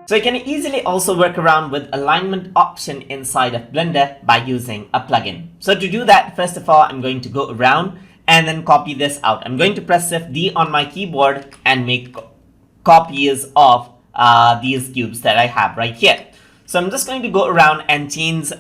So you can easily also work around with alignment option inside of Blender by using a plugin. So to do that, first of all, I'm going to go around and then copy this out. I'm going to press Shift D on my keyboard and make copies of these cubes that I have right here. So I'm just going to go around and change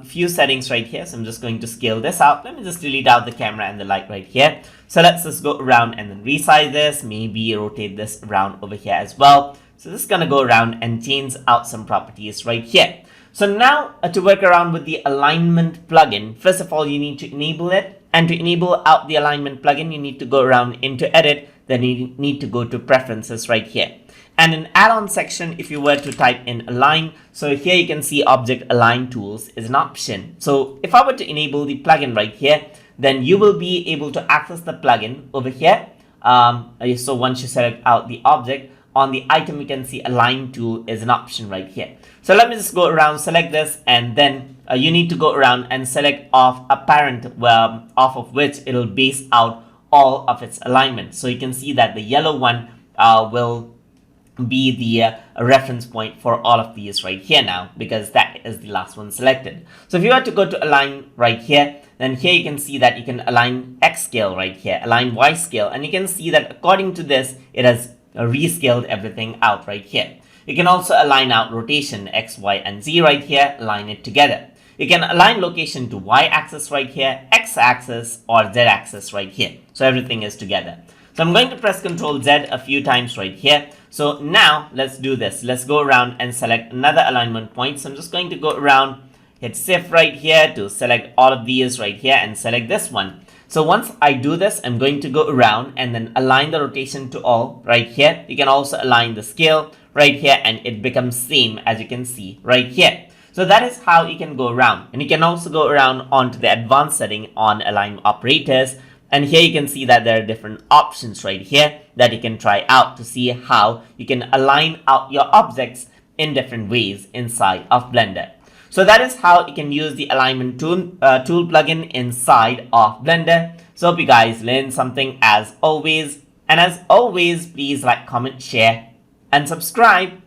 few settings right here. So I'm just going to scale this out. Let me just delete out the camera and the light right here. So let's just go around and then resize this, maybe rotate this around over here as well. So this is going to go around and change out some properties right here. So now to work around with the alignment plugin, first of all, you need to enable it. And to enable out the alignment plugin, you need to go around into edit. Then you need to go to preferences right here. And in add-on section, if you were to type in align, so here you can see object align tools is an option. So if I were to enable the plugin right here, then you will be able to access the plugin over here. So once you select out the object, on the item, you can see align tool is an option right here. So let me just go around, select this, and then you need to go around and select off a parent off of which it'll base out all of its alignment. So you can see that the yellow one will be the reference point for all of these right here now, because that is the last one selected. So if you were to go to align right here, then here you can see that you can align X scale right here, align Y scale, and you can see that according to this, it has rescaled everything out right here. You can also align out rotation X, Y, and Z right here, align it together. You can align location to Y axis right here, X axis, or Z axis right here. So everything is together. So I'm going to press Ctrl Z a few times right here. So now let's do this. Let's go around and select another alignment point. So I'm just going to go around, hit Shift right here to select all of these right here and select this one. So once I do this, I'm going to go around and then align the rotation to all right here. You can also align the scale right here and it becomes same as you can see right here. So that is how you can go around. And you can also go around onto the advanced setting on align operators. And here you can see that there are different options right here that you can try out to see how you can align out your objects in different ways inside of Blender. So that is how you can use the alignment tool plugin inside of Blender. So hope you guys learned something as always. And as always, please like, comment, share, and subscribe.